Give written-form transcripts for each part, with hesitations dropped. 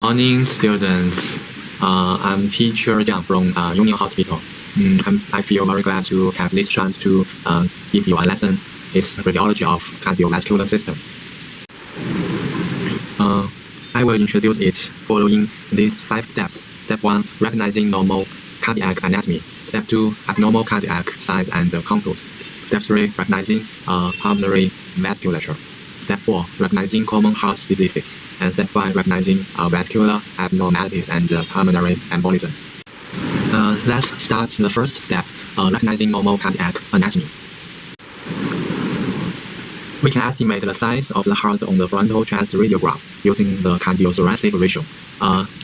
Morning, students. I'm teacher Jiang from Union Hospital. I feel very glad to have this chance to give you a lesson. It's radiology of cardiovascular system. I will introduce it following these 5 steps. Step 1, recognizing normal cardiac anatomy. Step 2, abnormal cardiac size and compost. Step 3, recognizing pulmonary vasculature. Step 4, recognizing common heart diseases. And step 5, recognizing vascular abnormalities and pulmonary embolism. Let's start the first step, recognizing normal cardiac anatomy. We can estimate the size of the heart on the frontal chest radiograph using the cardiothoracic ratio.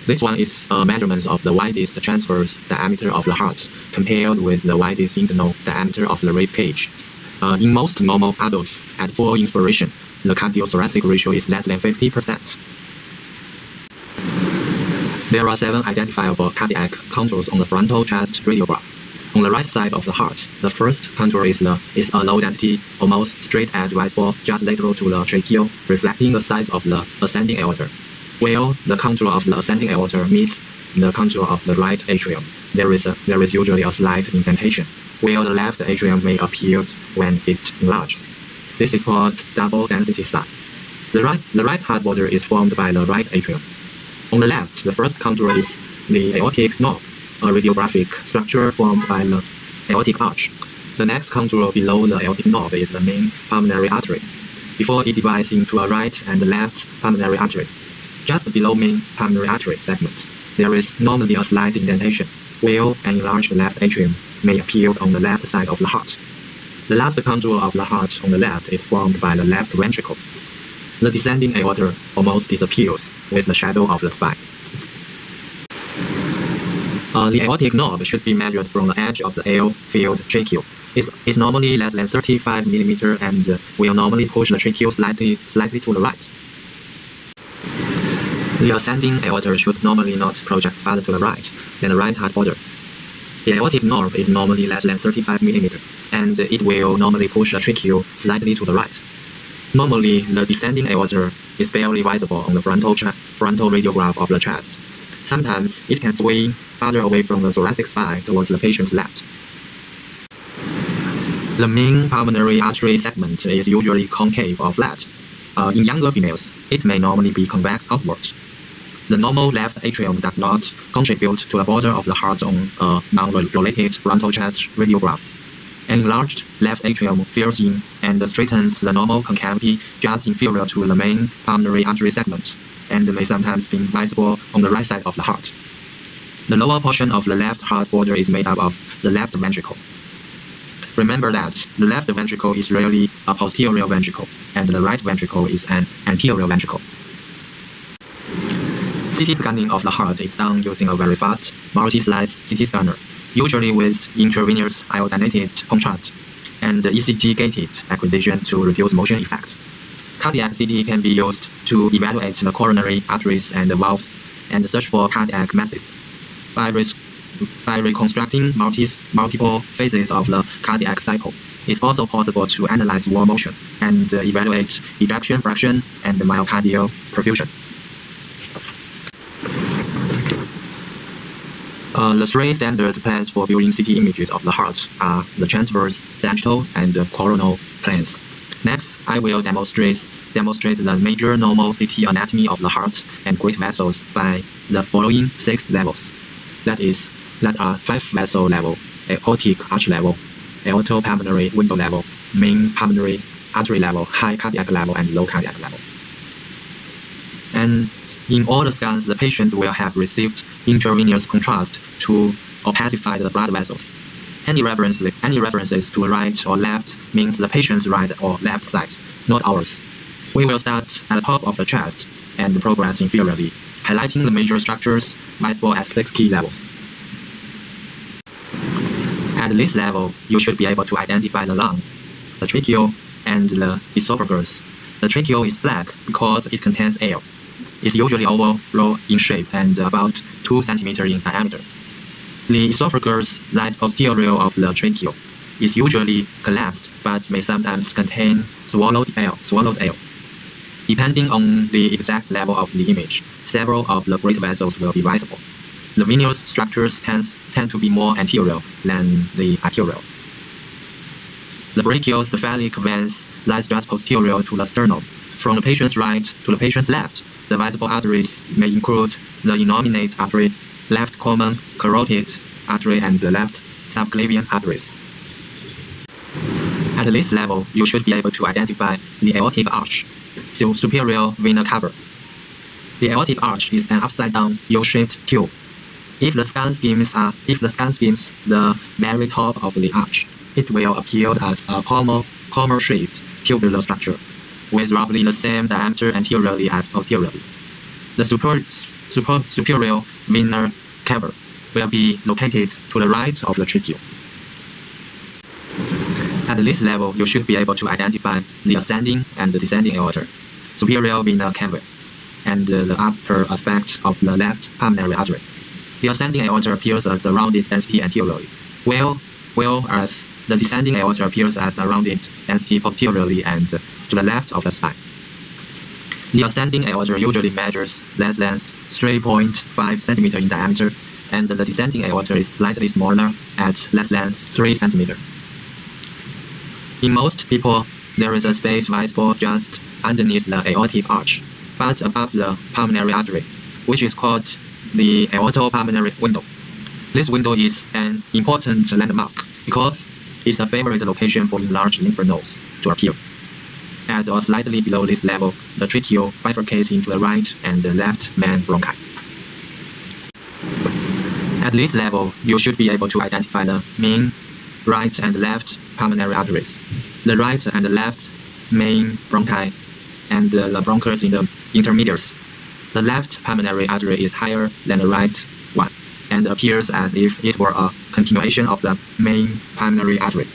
This one is a measurement of the widest transverse diameter of the heart compared with the widest internal diameter of the rib cage. In most normal adults, at full inspiration, the cardiothoracic ratio is less than 50%. There are 7 identifiable cardiac contours on the frontal chest radiograph. On the right side of the heart, the first contour is a low-density, almost straight-edge white ball just lateral to the tracheal, reflecting the size of the ascending aorta. Where the contour of the ascending aorta meets the contour of the right atrium, there is usually a slight indentation, where the left atrium may appear when it enlarges. This is called double-density slide. The right heart border is formed by the right atrium. On the left, the first contour is the aortic knob, a radiographic structure formed by the aortic arch. The next contour below the aortic knob is the main pulmonary artery, before it divides into a right and left pulmonary artery. Just below main pulmonary artery segment, there is normally a slight indentation, where an enlarged left atrium may appear on the left side of the heart. The last contour of the heart on the left is formed by the left ventricle. The descending aorta almost disappears with the shadow of the spine. The aortic knob should be measured from the edge of the air-filled tracheal. It's normally less than 35 mm and will normally push the tracheal slightly to the right. The ascending aorta should normally not project farther to the right than the right heart border. The aortic knob is normally less than 35 mm, and it will normally push the tracheal slightly to the right. Normally, the descending aorta is barely visible on the frontal radiograph of the chest. Sometimes it can swing farther away from the thoracic spine towards the patient's left. The main pulmonary artery segment is usually concave or flat. In younger females, it may normally be convex outwards. The normal left atrium does not contribute to the border of the heart on a non-related frontal chest radiograph. An enlarged left atrium fills in and straightens the normal concavity just inferior to the main pulmonary artery segment, and may sometimes be visible on the right side of the heart. The lower portion of the left heart border is made up of the left ventricle. Remember that the left ventricle is rarely a posterior ventricle, and the right ventricle is an anterior ventricle. CT scanning of the heart is done using a very fast multi-slice CT scanner, usually with intravenous iodinated contrast and ECG-gated acquisition to reduce motion effects. Cardiac CT can be used to evaluate the coronary arteries and valves and search for cardiac masses. By reconstructing multiple phases of the cardiac cycle, it's also possible to analyze wall motion and evaluate ejection fraction and myocardial perfusion. The 3 standard plans for viewing CT images of the heart are the transverse, sagittal, and coronal planes. Next, I will demonstrate the major normal CT anatomy of the heart and great vessels by the following 6 levels. That are 5 vessel level, aortic arch level, aortopulmonary window level, main pulmonary artery level, high cardiac level, and low cardiac level. And in all the scans, the patient will have received intravenous contrast to opacify the blood vessels. Any references to right or left means the patient's right or left side, not ours. We will start at the top of the chest and progress inferiorly, highlighting the major structures visible at 6 key levels. At this level, you should be able to identify the lungs, the tracheal, and the esophagus. The tracheal is black because it contains air. It's usually oval in shape and about 2 cm in diameter. The esophagus lies posterior of the tracheal. It's usually collapsed, but may sometimes contain swallowed air. Depending on the exact level of the image, several of the great vessels will be visible. The venous structures tend to be more anterior than the arterial. The brachiocephalic veins lies just posterior to the sternum. From the patient's right to the patient's left, the visible arteries may include the innominate artery, left common carotid artery, and the left subclavian arteries. At this level, you should be able to identify the aortic arch, superior vena cava. The aortic arch is an upside-down U-shaped tube. If the scan skims the very top of the arch, it will appear as a comma-shaped tubular structure, with roughly the same diameter anteriorly as posteriorly. The superior vena cava will be located to the right of the trachea. At this level, you should be able to identify the ascending and the descending aorta, superior vena cava, and the upper aspect of the left pulmonary artery. The ascending aorta appears as a rounded density anteriorly, whereas the descending aorta appears as a rounded density posteriorly and to the left of the spine. The ascending aorta usually measures less than 3.5 cm in diameter, and the descending aorta is slightly smaller at less than 3 cm. In most people, there is a space visible just underneath the aortic arch, but above the pulmonary artery, which is called the aortopulmonary window. This window is an important landmark because it's a favorite location for enlarged lymph nodes to appear. At or slightly below this level, the trachea bifurcates into the right and the left main bronchi. At this level, you should be able to identify the main right and left pulmonary arteries, the right and the left main bronchi, and the bronchus in the intermediaries. The left pulmonary artery is higher than the right one and appears as if it were a continuation of the main pulmonary artery.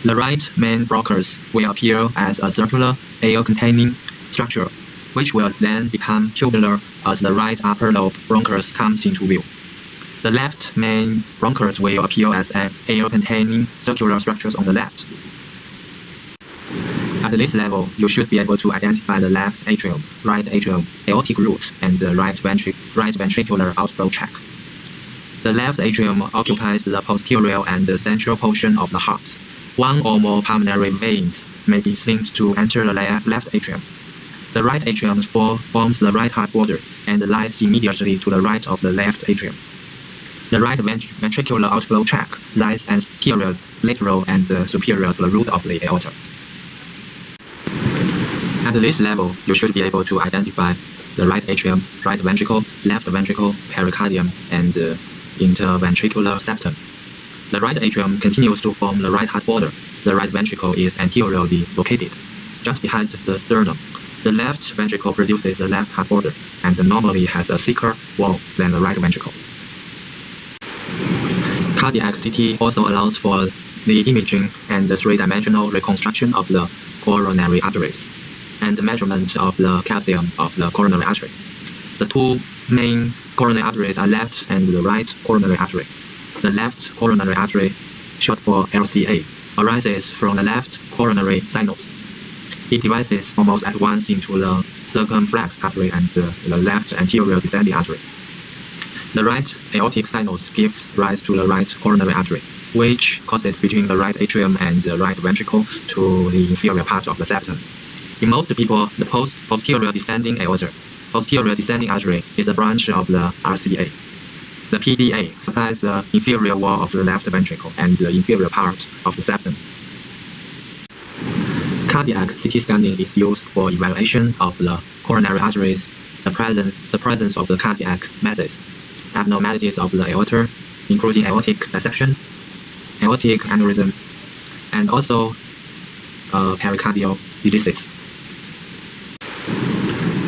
The right main bronchus will appear as a circular air-containing structure, which will then become tubular as the right upper lobe bronchus comes into view. The left main bronchus will appear as an air-containing circular structures on the left. At this level, you should be able to identify the left atrium, right atrium, aortic root, and the right ventricular outflow tract. The left atrium occupies the posterior and the central portion of the heart. One or more pulmonary veins may be seen to enter the left atrium. The right atrium forms the right heart border and lies immediately to the right of the left atrium. The right ventricular outflow tract lies anterior, lateral, and superior to the root of the aorta. At this level, you should be able to identify the right atrium, right ventricle, left ventricle, pericardium, and interventricular septum. The right atrium continues to form the right heart border. The right ventricle is anteriorly located, just behind the sternum. The left ventricle produces the left heart border, and normally has a thicker wall than the right ventricle. Cardiac CT also allows for the imaging and the three-dimensional reconstruction of the coronary arteries, and the measurement of the calcium of the coronary artery. The two main coronary arteries are left and the right coronary artery. The left coronary artery, short for LCA, arises from the left coronary sinus. It divides almost at once into the circumflex artery and the left anterior descending artery. The right aortic sinus gives rise to the right coronary artery, which crosses between the right atrium and the right ventricle to the inferior part of the septum. In most people, the posterior descending artery is a branch of the RCA. The PDA supplies the inferior wall of the left ventricle and the inferior part of the septum. Cardiac CT scanning is used for evaluation of the coronary arteries, the presence of the cardiac masses, abnormalities of the aorta, including aortic dissection, aortic aneurysm, and also pericardial diseases.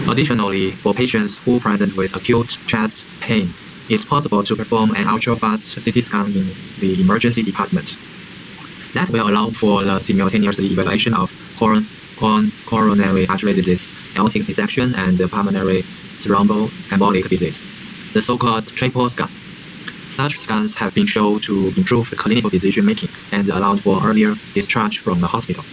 Additionally, for patients who present with acute chest pain, it's possible to perform an ultra-fast CT scan in the emergency department. That will allow for the simultaneous evaluation of coronary artery disease, aortic dissection, and the pulmonary thromboembolic disease, the so-called triple scan. Such scans have been shown to improve the clinical decision-making and allowed for earlier discharge from the hospital.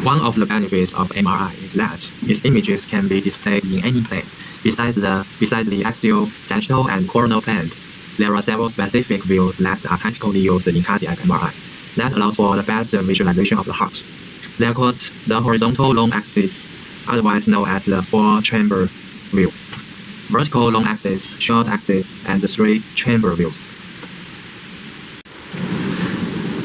One of the benefits of MRI is that its images can be displayed in any plane. Besides the axial, sagittal, and coronal planes, there are several specific views that are typically used in cardiac MRI that allows for the best visualization of the heart. They are called the horizontal long axis, otherwise known as the four-chamber view, vertical long axis, short axis, and the three-chamber views.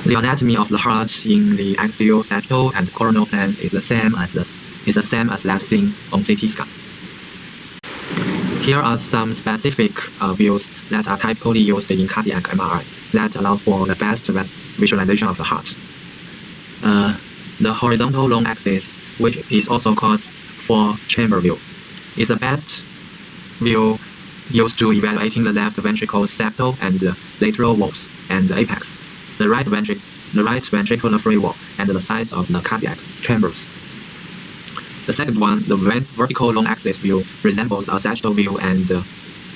The anatomy of the heart in the axial, sagittal, and coronal planes is the same as that seen on CT scan. Here are some specific views that are typically used in cardiac MRI that allow for the best visualization of the heart. The horizontal long axis, which is also called four-chamber view, is the best view used to evaluating the left ventricle septal and lateral walls and apex, the right ventricular free wall, and the size of the cardiac chambers. The second one, the vertical long axis view, resembles a sagittal view and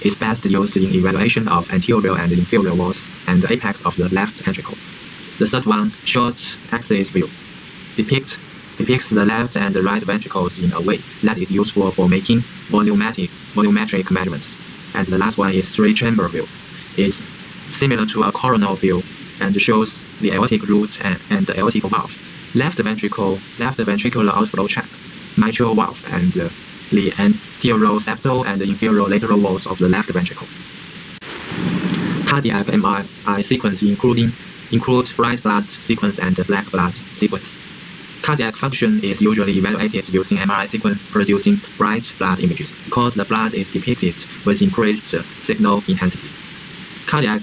is best used in evaluation of anterior and inferior walls and the apex of the left ventricle. The third one, short axis view, depicts the left and the right ventricles in a way that is useful for making volumetric measurements. And the last one is three-chamber view. It's similar to a coronal view and shows the aortic root and the aortic valve, left ventricular outflow tract, mitral valve, and the anterior septal and the inferior lateral walls of the left ventricle. Cardiac MRI sequence includes white blood sequence and black blood sequence. Cardiac function is usually evaluated using MRI sequence producing bright blood images because the blood is depicted with increased signal intensity. Cardiac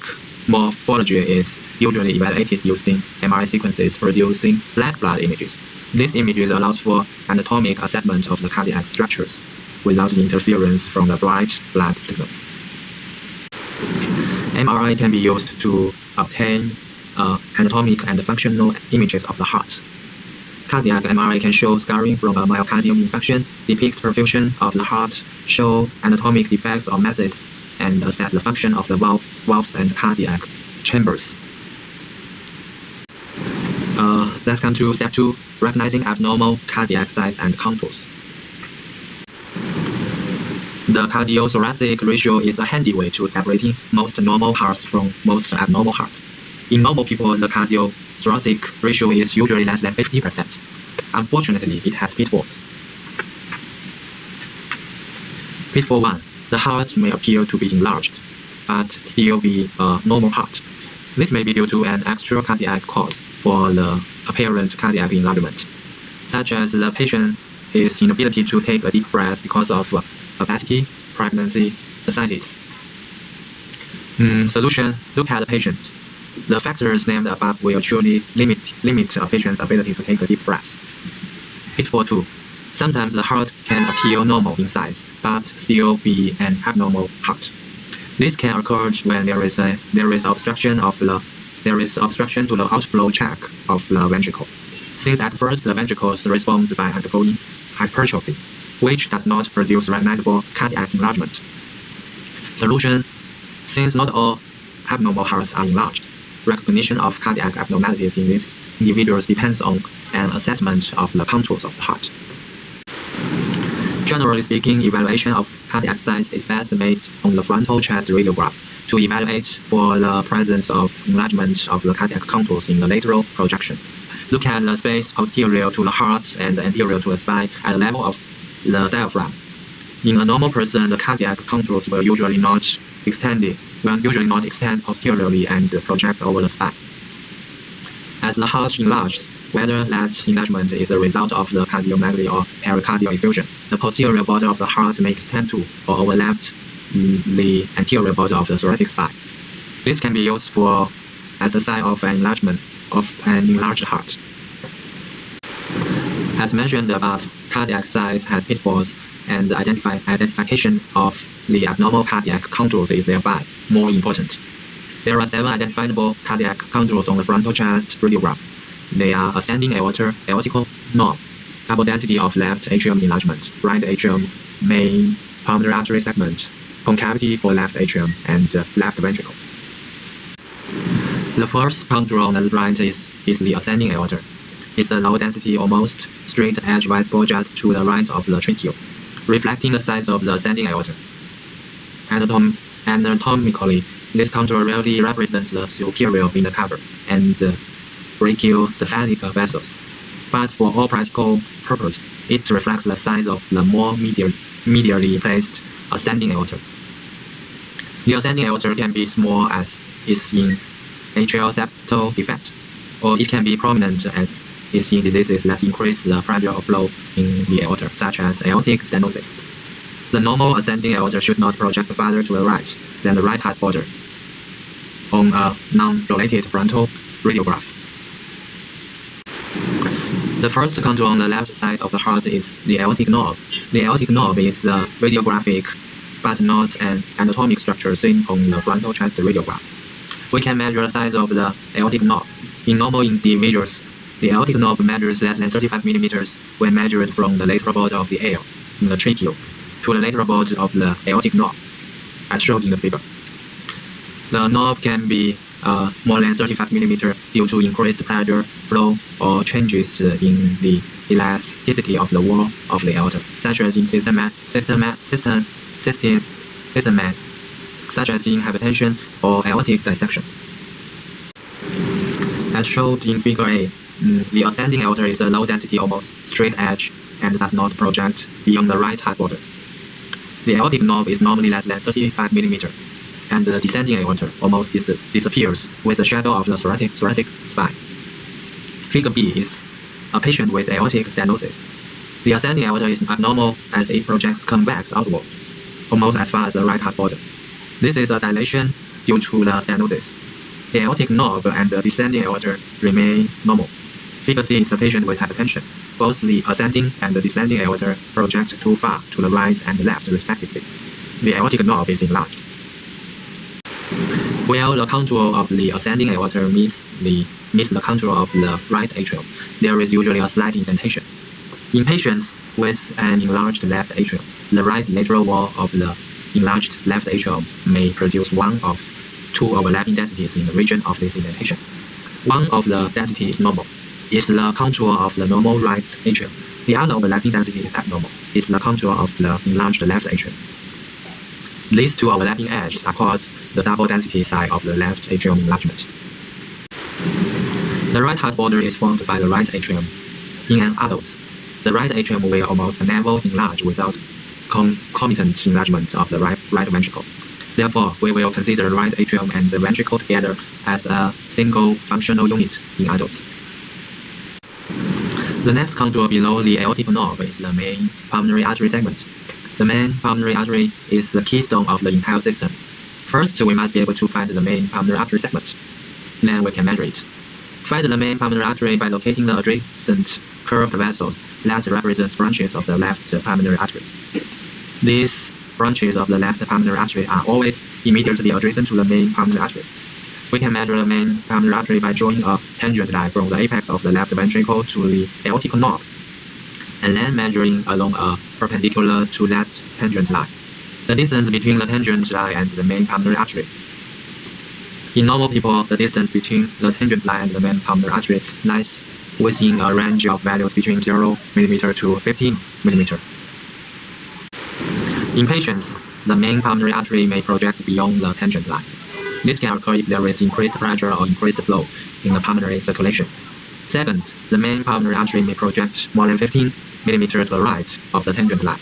morphology is usually evaluated using MRI sequences producing black blood images. These images allows for anatomic assessment of the cardiac structures without interference from the bright blood signal. MRI can be used to obtain anatomic and functional images of the heart. Cardiac MRI can show scarring from a myocardial infarction, depict perfusion of the heart, show anatomic defects or masses, and assess the function of the valves and cardiac chambers. Let's come to step 2, recognizing abnormal cardiac size and contours. The cardiothoracic ratio is a handy way to separating most normal hearts from most abnormal hearts. In normal people, the cardiothoracic ratio is usually less than 50%. Unfortunately, it has pitfalls. Pitfall 1. The heart may appear to be enlarged, but still be a normal heart. This may be due to an extracardiac cause for the apparent cardiac enlargement, such as the patient's inability to take a deep breath because of obesity, pregnancy, ascites. Solution: look at the patient. The factors named above will surely limit a patient's ability to take a deep breath. Pitfall 2. Sometimes the heart can appear normal in size, but still be an abnormal heart. This can occur when there is obstruction to the outflow tract of the ventricle. Since at first the ventricles respond by undergoing hypertrophy, which does not produce recognizable cardiac enlargement. Solution: since not all abnormal hearts are enlarged, recognition of cardiac abnormalities in these individuals depends on an assessment of the contours of the heart. Generally speaking, evaluation of cardiac size is best made on the frontal chest radiograph to evaluate for the presence of enlargement of the cardiac contours in the lateral projection. Look at the space posterior to the heart and anterior to the spine at the level of the diaphragm. In a normal person, the cardiac contours will usually not extend posteriorly and project over the spine. As the heart enlarges, whether that enlargement is a result of the cardiomegaly or pericardial effusion, the posterior border of the heart may extend to or overlap the anterior border of the thoracic spine. This can be used as a sign of an enlargement of an enlarged heart. As mentioned above, cardiac size has pitfalls, and the identification of the abnormal cardiac contours is thereby more important. There are 7 identifiable cardiac contours on the frontal chest radiograph. They are ascending aorta, aortic knob, double density of left atrium enlargement, right atrium, main pulmonary artery segment, concavity for left atrium, and left ventricle. The first contour on the right is the ascending aorta. is a low-density, almost straight-edge wide spore just to the right of the tracheum, reflecting the size of the ascending aorta. Anatomically, this contour rarely represents the superior vena cava and brachiocephalic vessels, but for all practical purposes, it reflects the size of the more medially placed ascending aorta. The ascending aorta can be small as is in atrial septal defect, or it can be prominent as is in diseases that increase the pressure of flow in the aorta, such as aortic stenosis. The normal ascending aorta should not project farther to the right than the right heart border on a non-related frontal radiograph. The first contour on the left side of the heart is the aortic knob. The aortic knob is a radiographic but not an anatomic structure seen on the frontal chest radiograph. We can measure the size of the aortic knob. In normal individuals, the aortic knob measures less than 35 mm when measured from the lateral border of the air in the tracheum to the lateral border of the aortic knob, as shown in the figure. The knob can be more than 35 mm due to increased pressure flow or changes in the elasticity of the wall of the aorta, such as in such as in hypertension or aortic dissection. As shown in Figure A, the ascending aorta is a low-density, almost straight edge and does not project beyond the right heart border. The aortic knob is normally less than 35 mm, and the descending aorta almost disappears with the shadow of the thoracic spine. Figure B is a patient with aortic stenosis. The ascending aorta is abnormal as it projects convex outward, almost as far as the right heart border. This is a dilation due to the stenosis. The aortic knob and the descending aorta remain normal. Figure C is a patient with hypertension. Both the ascending and the descending aorta project too far to the right and left respectively. The aortic knob is enlarged. Where the contour of the ascending aorta meets the contour of the right atrium, there is usually a slight indentation. In patients with an enlarged left atrium, the right lateral wall of the enlarged left atrium may produce one of two overlapping densities in the region of this indentation. One of the densities is normal, is the contour of the normal right atrium. The other overlapping density is abnormal, is the contour of the enlarged left atrium. These two overlapping edges are called the double density side of the left atrium enlargement. The right heart border is formed by the right atrium. In an adult, the right atrium will almost never enlarge without concomitant enlargement of the right ventricle. Therefore, we will consider the right atrium and the ventricle together as a single functional unit in adults. The next contour below the aortic knob is the main pulmonary artery segment. The main pulmonary artery is the keystone of the entire system. First, we must be able to find the main pulmonary artery segment. Then we can measure it. Find the main pulmonary artery by locating the adjacent curved vessels that represent branches of the left pulmonary artery. These branches of the left pulmonary artery are always immediately adjacent to the main pulmonary artery. We can measure the main pulmonary artery by drawing a tangent line from the apex of the left ventricle to the aortic knob, and then measuring along a perpendicular to that tangent line, the distance between the tangent line and the main pulmonary artery. In normal people, the distance between the tangent line and the main pulmonary artery lies within a range of values between 0 mm to 15 mm. In patients, the main pulmonary artery may project beyond the tangent line. This can occur if there is increased pressure or increased flow in the pulmonary circulation. Second, the main pulmonary artery may project more than 15 mm to the right of the tangent line.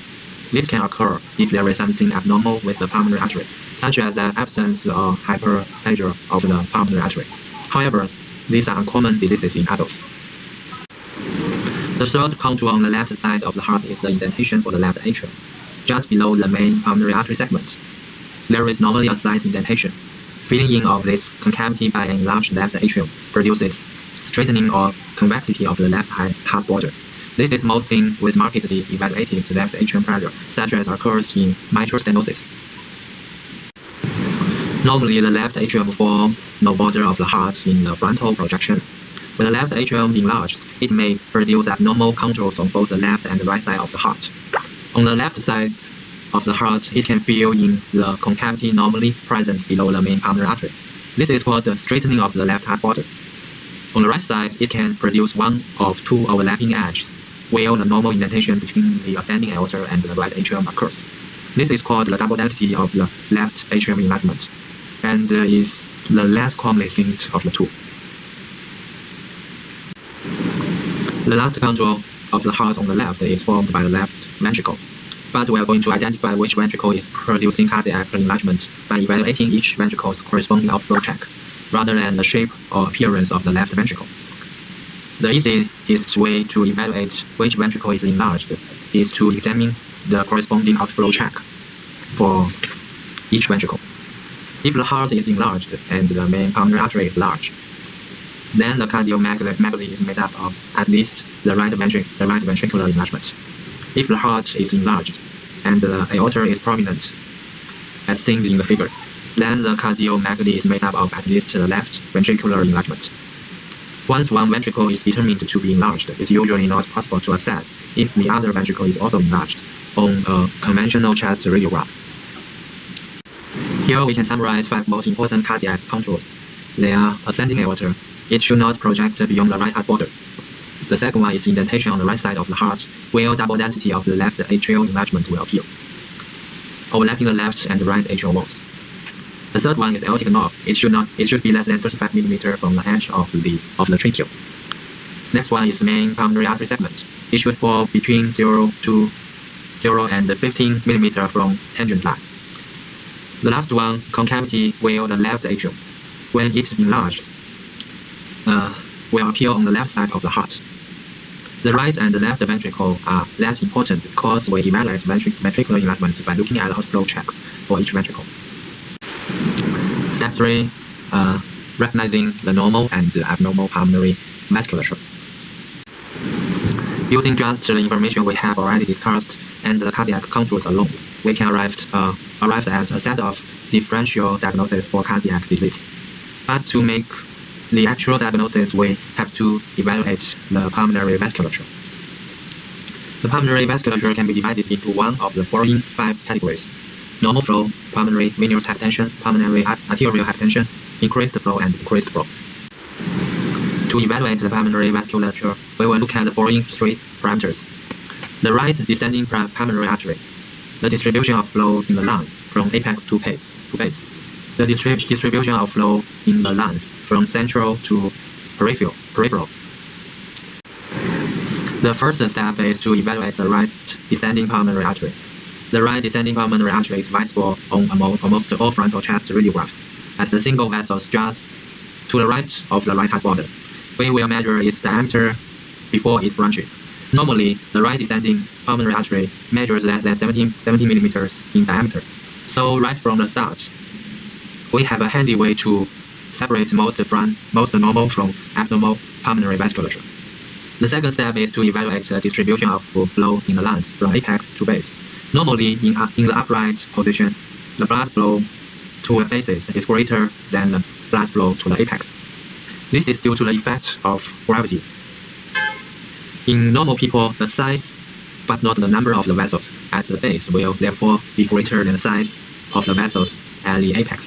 This can occur if there is something abnormal with the pulmonary artery, such as the absence or hyperplasia of the pulmonary artery. However, these are uncommon diseases in adults. The third contour on the left side of the heart is the indentation for the left atrium, just below the main pulmonary artery segment. There is normally a slight indentation. Filling in of this concavity by an enlarged left atrium produces straightening or convexity of the left heart border. This is most seen with markedly elevated left atrium pressure, such as occurs in mitral stenosis. Normally, the left atrium forms no border of the heart in the frontal projection. When the left atrium enlarges, it may produce abnormal contours on both the left and the right side of the heart. On the left side of the heart, it can fill in the concavity normally present below the main pulmonary artery. This is called the straightening of the left heart border. On the right side, it can produce one of two overlapping edges, where the normal indentation between the ascending aorta and the right atrium occurs. This is called the double density of the left atrium enlargement, and is the less commonly seen of the two. The last contour of the heart on the left is formed by the left ventricle, but we are going to identify which ventricle is producing cardiac enlargement by evaluating each ventricle's corresponding outflow track, rather than the shape or appearance of the left ventricle. The easiest way to evaluate which ventricle is enlarged is to examine the corresponding outflow track for each ventricle. If the heart is enlarged and the main pulmonary artery is large, then the cardiomegaly is made up of at least the right ventricular enlargement. If the heart is enlarged and the aorta is prominent, as seen in the figure, then the cardiomegaly is made up of at least the left ventricular enlargement. Once one ventricle is determined to be enlarged, it's usually not possible to assess if the other ventricle is also enlarged on a conventional chest radiograph. Here we can summarize 5 most important cardiac contours. They are ascending aorta. It should not project beyond the right heart border. The second one is indentation on the right side of the heart, where double density of the left atrial enlargement will appear, overlapping the left and right atrial walls. The third one is aortic knob. It should be less than 35 mm from the edge of the tracheum. Next one is main pulmonary artery segment. It should fall between 0 and 15 mm from tangent line. The last one, concavity where the left atrium, when it enlarges, will appear on the left side of the heart. The right and the left ventricle are less important because we evaluate ventricular enlargement by looking at outflow tracks for each ventricle. Step 3, recognizing the normal and the abnormal pulmonary vasculature. Using just the information we have already discussed and the cardiac contours alone, we can arrive at a set of differential diagnoses for cardiac disease. But to make the actual diagnosis, we have to evaluate the pulmonary vasculature. The pulmonary vasculature can be divided into one of the following 5 categories: normal flow, pulmonary venous hypertension, pulmonary arterial hypertension, increased flow, and decreased flow. To evaluate the pulmonary vasculature, we will look at the following 3 parameters: the right descending pulmonary artery, the distribution of flow in the lung from apex to base, the distribution of flow in the lungs from central to peripheral. The first step is to evaluate the right descending pulmonary artery. The right descending pulmonary artery is visible on almost all frontal chest radiographs as the single vessel just to the right of the right heart border. We will measure its diameter before it branches. Normally, the right descending pulmonary artery measures less than 70 mm in diameter. So right from the start, we have a handy way to separate most normal from abnormal pulmonary vasculature. The second step is to evaluate the distribution of flow in the lungs from apex to base. Normally, in the upright position, the blood flow to the bases is greater than the blood flow to the apex. This is due to the effect of gravity. In normal people, the size but not the number of the vessels at the base will therefore be greater than the size of the vessels at the apex.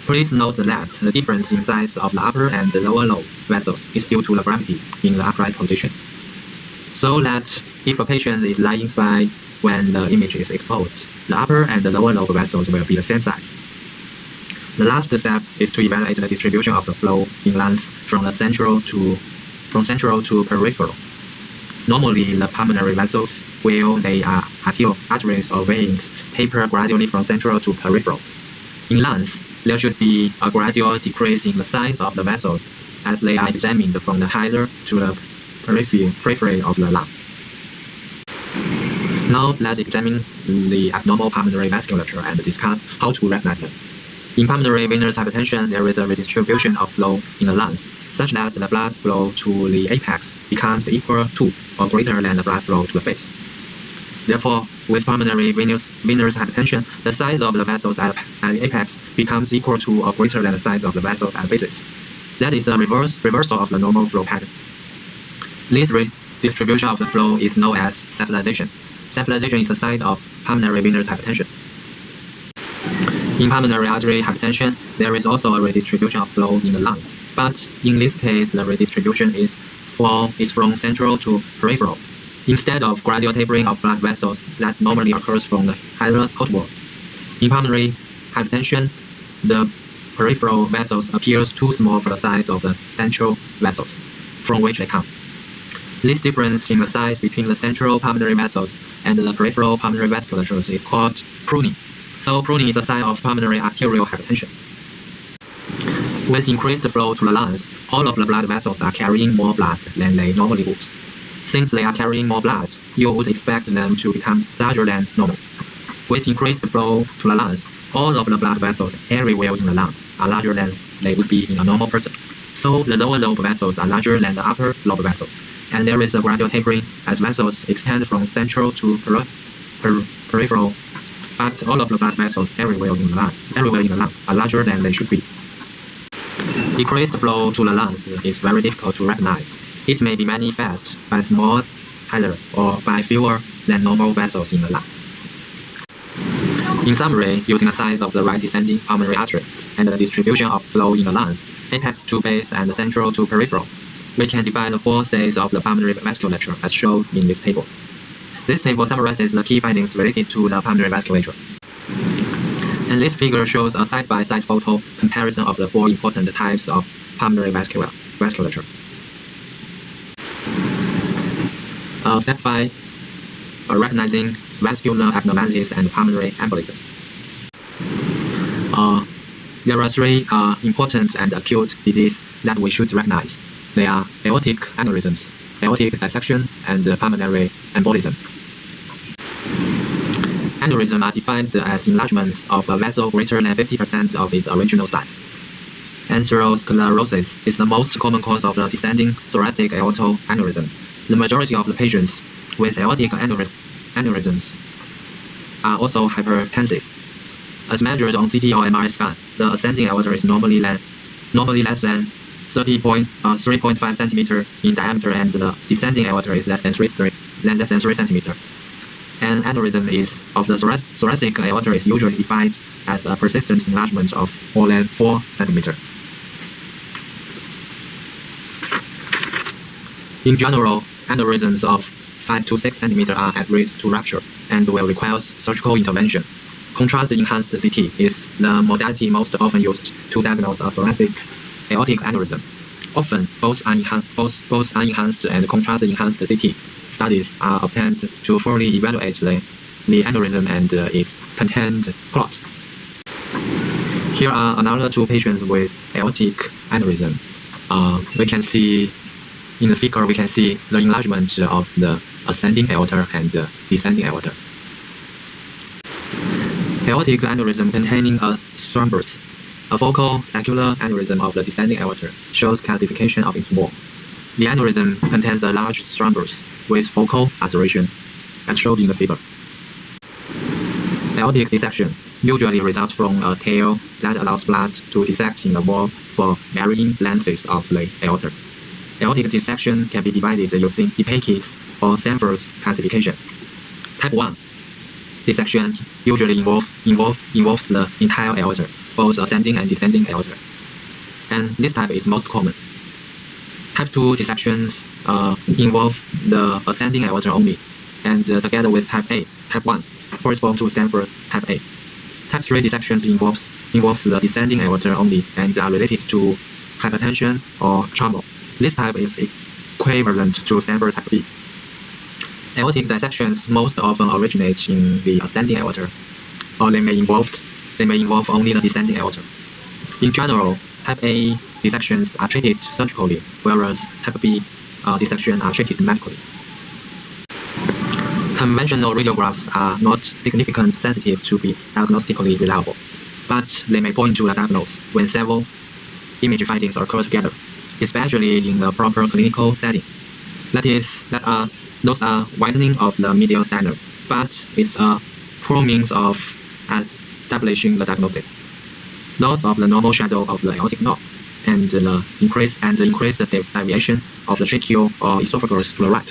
Please note that the difference in size of the upper and the lower lobe vessels is due to the gravity in the upright position. So that if a patient is lying spine when the image is exposed, the upper and the lower lobe vessels will be the same size. The last step is to evaluate the distribution of the flow in lungs from central to peripheral. Normally, the pulmonary vessels, where they are arteries or veins, taper gradually from central to peripheral. In lungs, there should be a gradual decrease in the size of the vessels as they are examined from the hilar to the periphery of the lung. Now let's examine the abnormal pulmonary vasculature and discuss how to recognize them. In pulmonary venous hypertension, there is a redistribution of flow in the lungs, such that the blood flow to the apex becomes equal to or greater than the blood flow to the base. Therefore, with pulmonary venous hypertension, the size of the vessels at the apex becomes equal to or greater than the size of the vessels at bases. That is a reversal of the normal flow pattern. This redistribution of the flow is known as stabilization. Stabilization is a sign of pulmonary venous hypertension. In pulmonary artery hypertension, there is also a redistribution of flow in the lungs, But in this case, the redistribution is from central to peripheral, instead of gradual tapering of blood vessels that normally occurs from the higher outward. In pulmonary hypertension, the peripheral vessels appears too small for the size of the central vessels from which they come. This difference in the size between the central pulmonary vessels and the peripheral pulmonary vasculatures is called pruning. So pruning is a sign of pulmonary arterial hypertension. With increased flow to the lungs, all of the blood vessels are carrying more blood than they normally would. Since they are carrying more blood, you would expect them to become larger than normal. With increased flow to the lungs, all of the blood vessels everywhere in the lung are larger than they would be in a normal person. So the lower lobe vessels are larger than the upper lobe vessels, and there is a gradual tapering as vessels extend from central to peripheral. But all of the blood vessels everywhere in the lung are larger than they should be. Decreased flow to the lungs is very difficult to recognize. It may be manifest by small higher or by fewer than normal vessels in the lung. In summary, using the size of the right descending pulmonary artery and the distribution of flow in the lungs, apex to base and central to peripheral, we can divide the 4 stages of the pulmonary vasculature as shown in this table. This table summarizes the key findings related to the pulmonary vasculature. And this figure shows a side-by-side photo comparison of the 4 important types of pulmonary vasculature. Step 5. Recognizing vascular abnormalities and pulmonary embolism. There are 3 important and acute diseases that we should recognize. They are aortic aneurysms, aortic dissection, and pulmonary embolism. Aneurysms are defined as enlargements of a vessel greater than 50% of its original size. Atherosclerosis is the most common cause of the descending thoracic aortic aneurysm. The majority of the patients with aortic aneurysms are also hypertensive. As measured on CT or MRI scan, the ascending aorta is normally less than 3.5 cm in diameter, and the descending aorta is less than 3 cm. An aneurysm of the thoracic aorta is usually defined as a persistent enlargement of more than 4 cm. In general, aneurysms of 5 to 6 cm are at risk to rupture and will require surgical intervention. Contrast-enhanced CT is the modality most often used to diagnose a thoracic aortic aneurysm. Often, both unenhanced and contrast-enhanced CT studies are obtained to fully evaluate the aneurysm and its contained clot. Here are another 2 patients with aortic aneurysm. We can see in the figure the enlargement of the ascending aorta and the descending aorta. Aortic aneurysm containing a thrombus. A focal circular aneurysm of the descending aorta shows calcification of its wall. The aneurysm contains a large thrombus with focal ulceration, as shown in the figure. Aortic dissection usually results from a tear that allows blood to dissect in the wall for varying lengths of the aorta. Aortic dissection can be divided using Epakis or Sanford's classification. Type 1 dissection usually involves the entire aorta, both ascending and descending aorta, and this type is most common. Type 2 dissections involve the ascending aorta only, and together with Type 1 correspond to Sanford Type A. Type 3 dissections involves the descending aorta only and are related to hypertension or trauma. This type is equivalent to Sanford Type B. Aortic dissections most often originate in the ascending aorta, or they may involve only the descending aorta. In general, Type A dissections are treated surgically, whereas Type B dissections are treated medically. Conventional radiographs are not significantly sensitive to be diagnostically reliable, but they may point to a diagnosis when several image findings occur together, especially in the proper clinical setting. Those are widening of the medial sternum, but it's a poor means of establishing the diagnosis. Loss of the normal shadow of the aortic knob, and the increased deviation of the tracheal or esophagus to the right.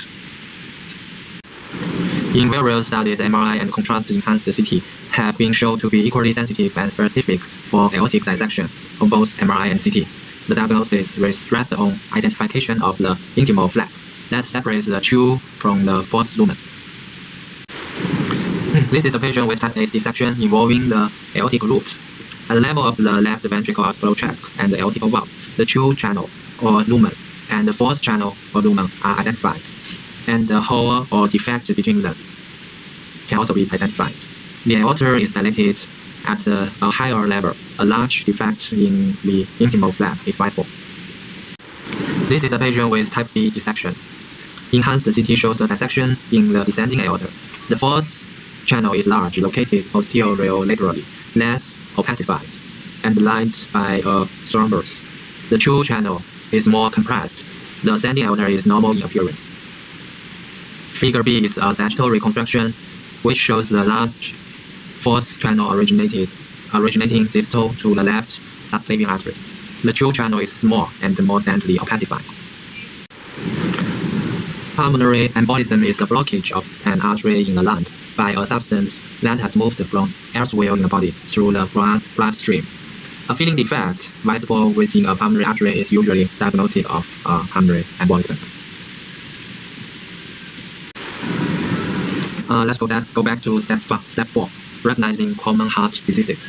In various studies, MRI and contrast-enhanced CT have been shown to be equally sensitive and specific for aortic dissection on both MRI and CT. The diagnosis rests on identification of the intimal flap that separates the true from the false lumen. This is a patient with type A dissection involving the aortic root. At the level of the left ventricle outflow tract and the aortic valve, the true channel or lumen and the false channel or lumen are identified, and the hole or defect between them can also be identified. The aorta is dilated at a higher level. A large defect in the intimal flap is visible. This is a patient with type B dissection. Enhanced CT shows a dissection in the descending aorta. The false channel is large, located posterior-laterally, less opacified, and lined by a thrombus. The true channel is more compressed. The ascending aorta is normal in appearance. Figure B is a sagittal reconstruction, which shows the large false channel originating distal to the left subclavian artery. The true channel is small and more densely opacified. Pulmonary embolism is the blockage of an artery in the lung by a substance that has moved from elsewhere in the body through the bloodstream. A filling defect visible within a pulmonary artery is usually diagnostic of pulmonary embolism. Let's go back to step 4, recognizing common heart diseases.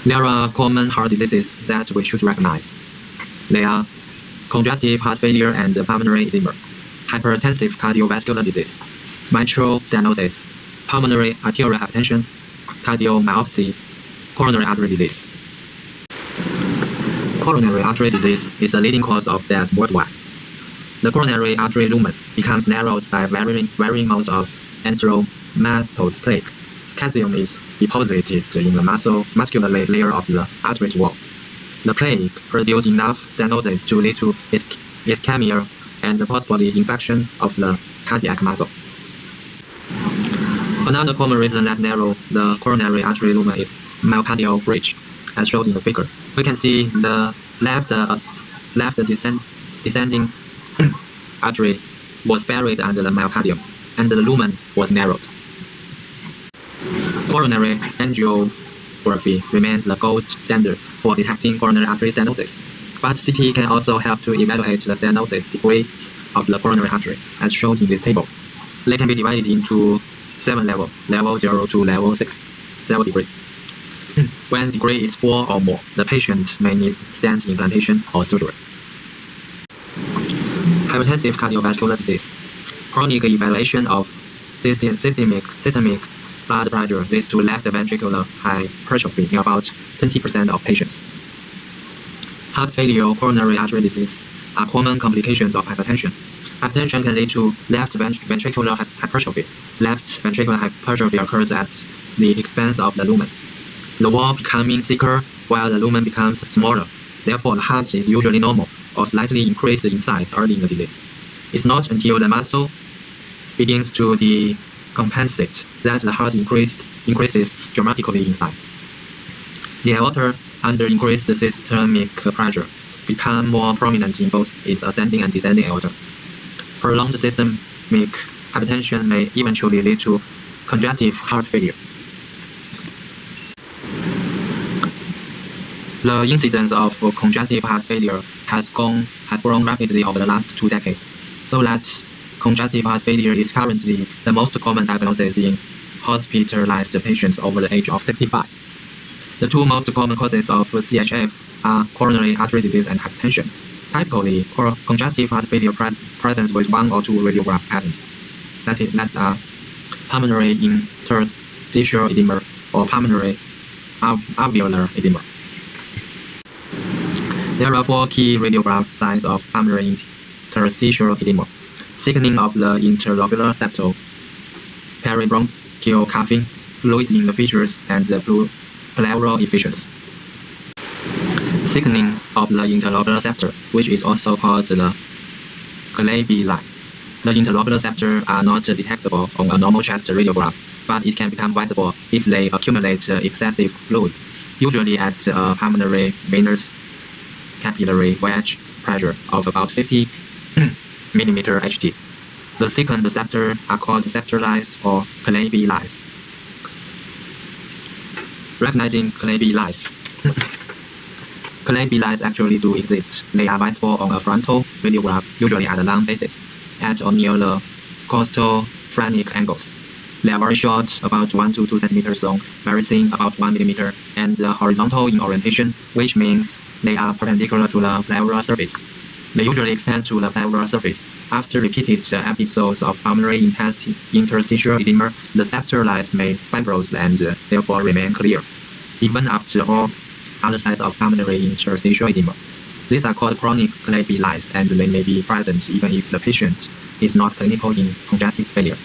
There are common heart diseases that we should recognize. They are congestive heart failure and pulmonary edema, hypertensive cardiovascular disease, mitral stenosis, pulmonary arterial hypertension, cardiomyopathy, coronary artery disease. Coronary artery disease is the leading cause of death worldwide. The coronary artery lumen becomes narrowed by varying amounts of antheromatous plaque. Calcium is deposited in the muscular layer of the artery's wall. The plaque produces enough stenosis to lead to ischemia and possibly infection of the cardiac muscle. Another common reason that narrow the coronary artery lumen is myocardial breach, as shown in the figure. We can see the left descending artery was buried under the myocardium, and the lumen was narrowed. Coronary angiography remains the gold standard for detecting coronary artery stenosis, but CT can also help to evaluate the stenosis degrees of the coronary artery, as shown in this table. They can be divided into 7 levels, level 0 to level 6, 0 degree. When degree is 4 or more, the patient may need stent implantation or surgery. Hypertensive cardiovascular disease. Chronic evaluation of systemic blood pressure leads to left ventricular hypertrophy in about 20% of patients. Heart failure, coronary artery disease are common complications of hypertension. Hypertension can lead to left ventricular hypertrophy. Left ventricular hypertrophy occurs at the expense of the lumen, the wall becoming thicker while the lumen becomes smaller. Therefore, the heart is usually normal or slightly increased in size early in the disease. It's not until the muscle begins to decompensate that the heart increases dramatically in size. The aorta, under increased systemic pressure, become more prominent in both its ascending and descending aorta. Prolonged systemic hypertension may eventually lead to congestive heart failure. The incidence of congestive heart failure has grown rapidly over the last 2 decades, so that congestive heart failure is currently the most common diagnosis in hospitalized patients over the age of 65. The 2 most common causes of CHF are coronary artery disease and hypertension. Typically, congestive heart failure presents with 1 or 2 radiograph patterns, that are pulmonary interstitial edema or pulmonary alveolar edema. There are 4 key radiograph signs of pulmonary interstitial edema: thickening of the interlobular septal, peribronchial coughing, fluid in the features, and pleural effusions. Thickening of the interlobular septal, which is also called the Glaby line. The interlobular septa are not detectable on a normal chest radiograph, but it can become visible if they accumulate excessive fluid, usually at a pulmonary venous capillary wedge pressure of about 50 mm Hg. The thickened septa are called Receptor Lines or Glaby lines. Recognizing Glaby lines. Clay B-lines actually do exist. They are visible on a frontal radiograph, usually at the lung basis, at or near the costal phrenic angles. They are very short, about 1 to 2 centimeters long, very thin, about 1 millimeter, and horizontal in orientation, which means they are perpendicular to the pleural surface. They usually extend to the pleural surface. After repeated episodes of pulmonary interstitial edema, the receptor lines may fibrose and therefore remain clear, even after all other signs of pulmonary interstitial edema. These are called chronic clay B lines, and they may be present even if the patient is not clinical in congestive failure.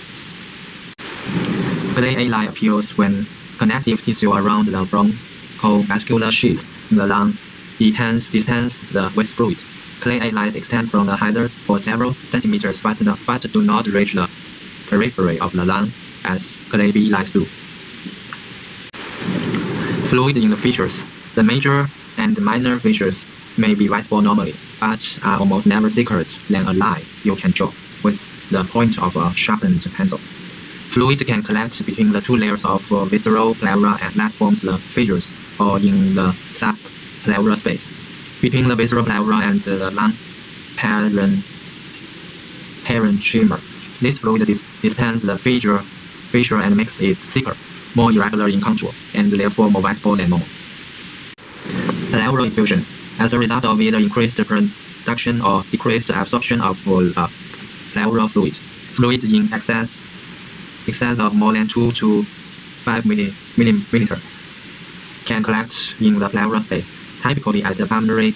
Clay A line appears when connective tissue around the bronchoscopal sheath in the lung dispense the waste fluid. Clay A lines extend from the header for several centimeters but do not reach the periphery of the lung as clay B lines do. Fluid in the fissures. The major and minor fissures may be visible normally, but are almost never thicker than a line you can draw with the point of a sharpened pencil. Fluid can collect between the two layers of visceral pleura and that forms the fissures, or in the subpleural space. Between the visceral pleura and the lung parenchyma, this fluid dispenses the fissure and makes it thicker, more irregular in contour, and therefore more visible than normal. Pleural effusion. As a result of either increased production or decreased absorption of pleural fluid, fluid in excess of more than 2 to 5 millimeter can collect in the pleural space, typically at a pulmonary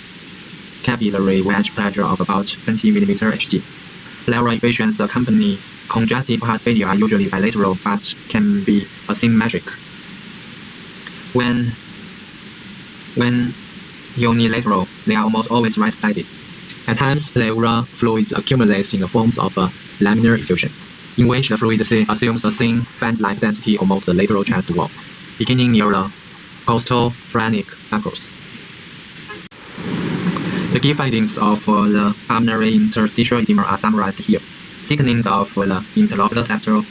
capillary wedge pressure of about 20 millimeter Hg. Pleural effusions accompany congestive heart failure are usually bilateral but can be asymmetric. When unilateral, they are almost always right-sided. At times, pleural fluid accumulates in the forms of a laminar effusion, in which the fluid assumes a thin band-like density almost the lateral chest wall, beginning near the costal phrenic circles. The key findings of the pulmonary interstitial edema are summarized here. Thickening of the interlocular septal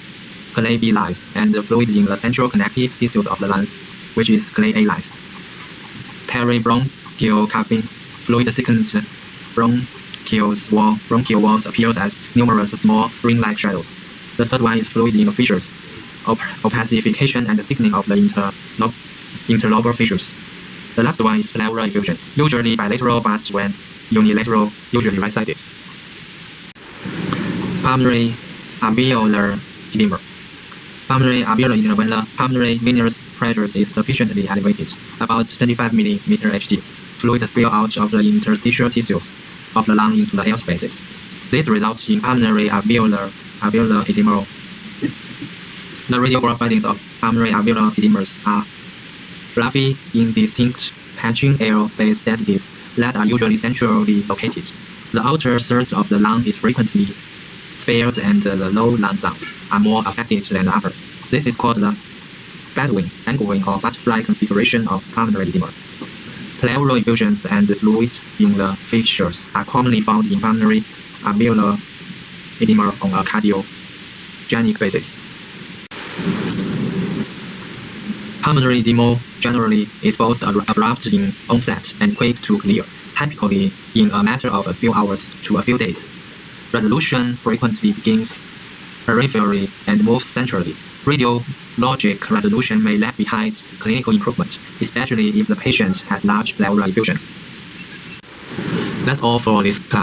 clay B lines and the fluid in the central connective tissues of the lungs, which is clay A lines. Peribronchial cupping, fluid-thickened bronchial walls appears as numerous small ring-like shadows. The third one is fluid in the fissures, opacification and thickening of the interlobar fissures. The last one is pleural effusion, usually bilateral but when unilateral, usually right-sided. Pulmonary alveolar edema. Pulmonary alveolar edema when the pulmonary venous pressure is sufficiently elevated, about 25 millimeter Hg. Fluid spill out of the interstitial tissues of the lung into the air spaces. This results in pulmonary alveolar edema. The radiograph findings of pulmonary alveolar edemas are fluffy, indistinct, patching air space densities that are usually centrally located. The outer third of the lung is frequently spared and the low lung zones are more affected than the upper. This is called the batwing, angling, or butterfly configuration of pulmonary edema. Pleural effusions and fluid in the fissures are commonly found in pulmonary alveolar edema on a cardiogenic basis. Pulmonary edema generally is both abrupt in onset and quick to clear, typically in a matter of a few hours to a few days. Resolution frequently begins peripherally and moves centrally. Radiologic resolution may lag behind clinical improvement, especially if the patient has large pleural effusions. That's all for this class.